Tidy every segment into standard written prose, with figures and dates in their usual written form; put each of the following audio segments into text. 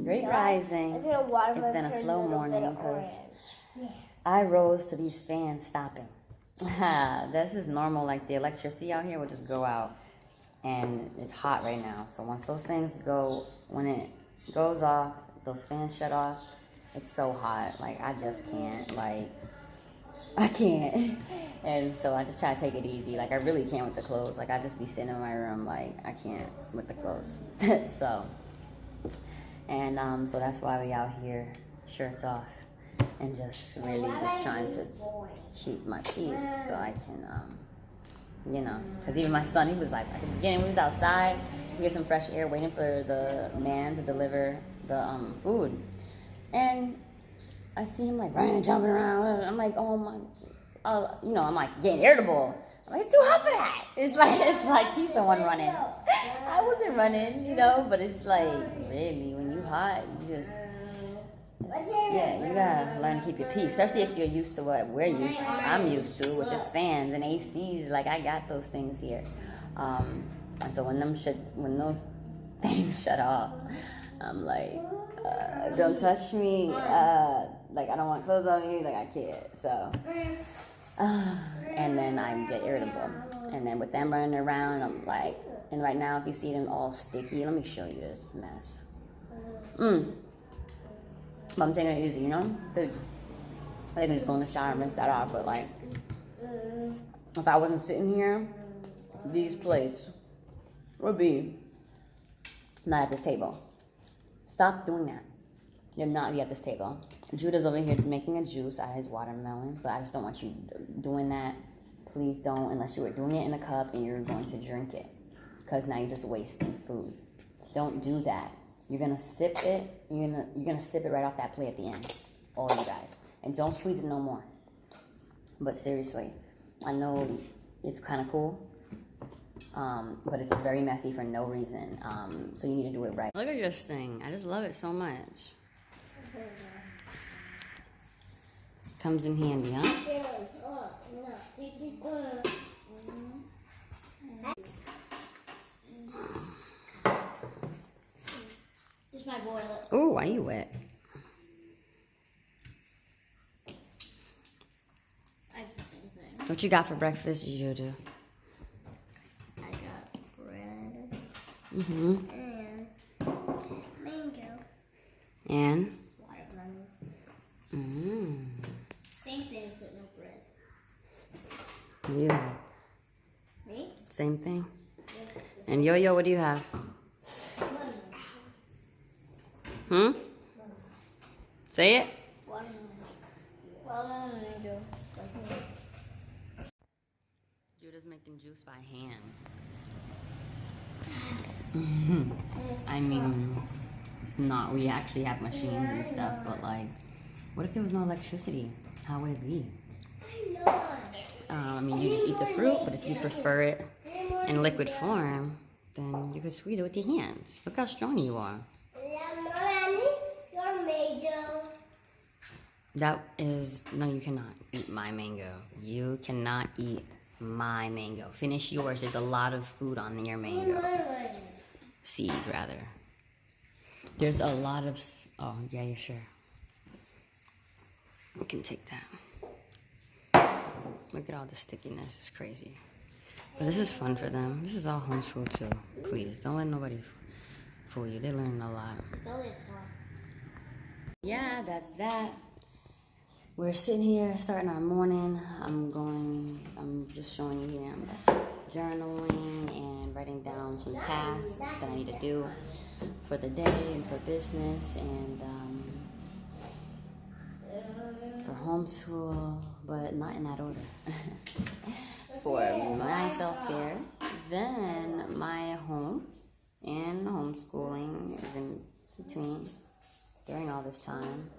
Great rising. It's been a slow morning because I rose to these fans stopping. This is normal, like the electricity out here will just go out, and it's hot right now. So once those things go, when it goes off, those fans shut off, it's so hot. Like I just can't, like I can't. And so I just try to take it easy. Like I really can't with the clothes. Like I just be sitting in my room, like I can't with the clothes. So that's why we out here, shirts off, and just really just trying to keep my peace so I can, because even my son, he was like, at the beginning, we was outside just to get some fresh air, waiting for the man to deliver the food. And I see him like running and jumping around. I'm like, oh my, I'm like getting irritable. I'm like, it's too hot for that. It's like he's the one running. I wasn't running, but it's like, really, when you hot, you just, you gotta learn to keep your peace, especially if you're used to what I'm used to, which is fans and ACs. Like I got those things here, and so when those things shut off, I'm like, don't touch me. Like I don't want clothes on me. Like I can't. So, and then I get irritable, and then with them running around, I'm like, and right now if you see them all sticky, let me show you this mess. But I'm taking it easy, because I think I'm just going to the shower and rinse that off. But like, if I wasn't sitting here, these plates would be not at this table. Stop doing that. You're not be at this table. Judah's over here making a juice out of his watermelon, but I just don't want you doing that. Please don't, unless you were doing it in a cup and you're going to drink it, because now you're just wasting food. Don't do that. You're gonna sip it. You're gonna sip it right off that plate at the end, all you guys, and don't squeeze it no more. But seriously, I know it's kind of cool, but it's very messy for no reason. So you need to do it right. Look at this thing. I just love it so much. Comes in handy, huh? This is my boiler. Oh, why are you wet? I did the same thing. What you got for breakfast, Judah? I got bread. And Mango. And? Watermelon. Same thing except no bread. What do you have? Me? Same thing? Yeah. And Yo-Yo, what do you have? Say it? Watermelon mango. Judah's making juice by hand. I mean, not, we actually have machines and stuff, but like, what if there was no electricity? How would it be? I mean, you just eat the fruit, but if you prefer it in liquid form, then you could squeeze it with your hands. Look how strong you are. That is, no, you cannot eat my mango. You cannot eat my mango. Finish yours. There's a lot of food on your mango. Seed, rather. There's a lot of, oh, yeah, you're sure. We can take that. Look at all the stickiness. It's crazy. But this is fun for them. This is all homeschool, too. Please, don't let nobody fool you. They're learning a lot. It's only a top. Yeah, that's that. We're sitting here starting our morning. I'm just showing you here. I'm journaling and writing down some tasks that I need to do for the day and for business and for homeschool, but not in that order. For my self-care, then my home and homeschooling is in between during all this time,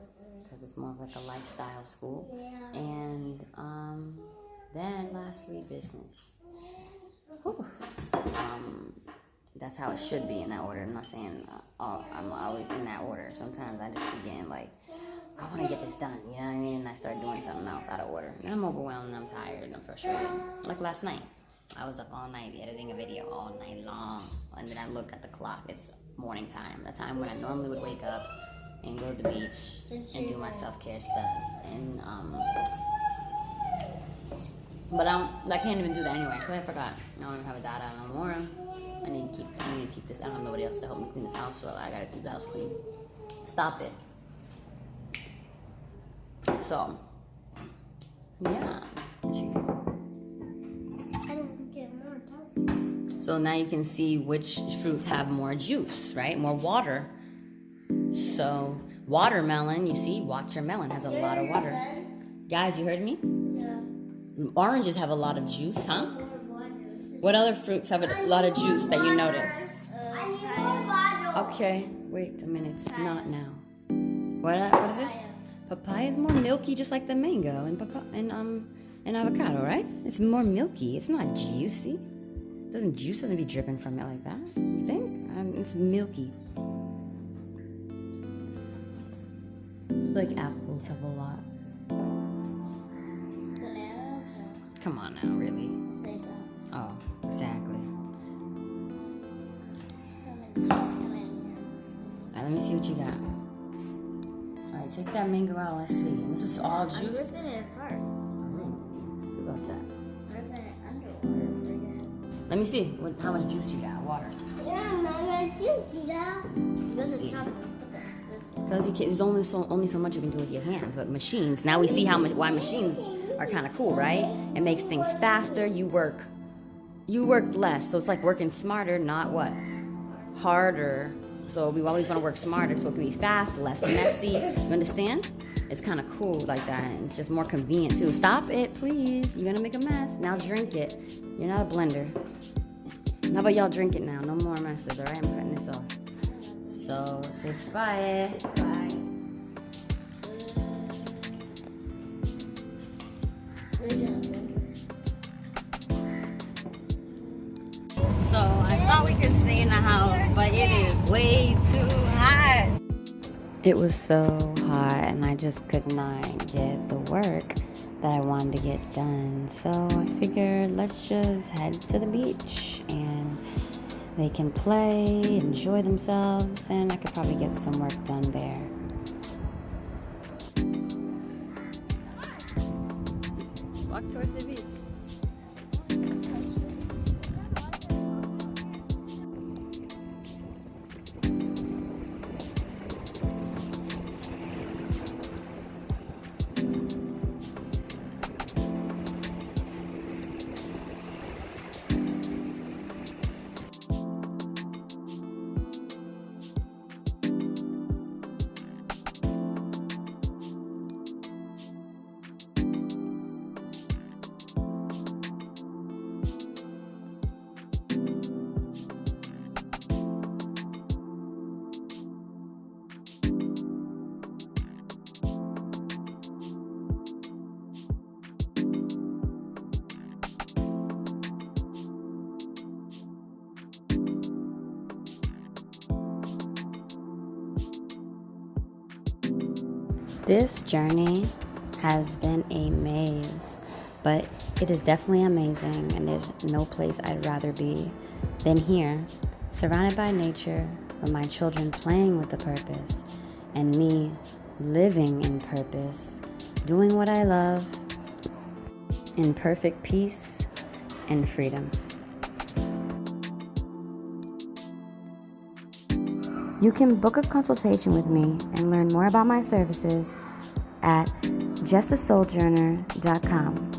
because it's more of like a lifestyle school. And then lastly, business. That's how it should be in that order. I'm not saying I'm always in that order. Sometimes I just begin like, I want to get this done, you know what I mean? And I start doing something else out of order. And I'm overwhelmed and I'm tired and I'm frustrated. Like last night. I was up all night editing a video all night long. And then I look at the clock. It's morning time, the time when I normally would wake up and go to the beach and do my self-care stuff. And but I can't even do that anyway because I forgot. I don't even have a data no more. I need to keep this. I don't have nobody else to help me clean this house, so I gotta keep the house clean. Stop it. So yeah. So now you can see which fruits have more juice, right? More water. So watermelon, you see, watermelon has a lot of water. Guys, you heard me? Yeah. Oranges have a lot of juice, huh? What other fruits have a lot of juice that you notice? Okay, wait a minute. Not now. What is it? Papaya is more milky, just like the mango and avocado, right? It's more milky. It's not juicy. Juice doesn't be dripping from it like that. You think? It's milky. Like apples have a lot. Bananas. Come on now, really? Oh, exactly. Alright, let me see what you got. Alright, take that mango out. Let's see. This is all juice. I'm ripping it apart. Who got that? I'm ripping it underwater. Let me see how much juice you got. Water. Because there's only so much you can do with your hands. But machines, now we see why machines are kind of cool, right? It makes things faster. You work less. So it's like working smarter, not what? Harder. So we always want to work smarter so it can be fast, less messy. You understand? It's kind of cool like that. And it's just more convenient too. Stop it, please. You're going to make a mess. Now drink it. You're not a blender. How about y'all drink it now? No more messes, all right? I'm cutting this off. So, say bye. Bye. So, I thought we could stay in the house, but it is way too hot. It was so hot, and I just could not get the work that I wanted to get done. So I figured let's just head to the beach and they can play, enjoy themselves, and I could probably get some work done there. Walk towards the beach. This journey has been a maze, but it is definitely amazing, and there's no place I'd rather be than here, surrounded by nature, with my children playing with a purpose, and me living in purpose, doing what I love, in perfect peace and freedom. You can book a consultation with me and learn more about my services at justasouljourner.com.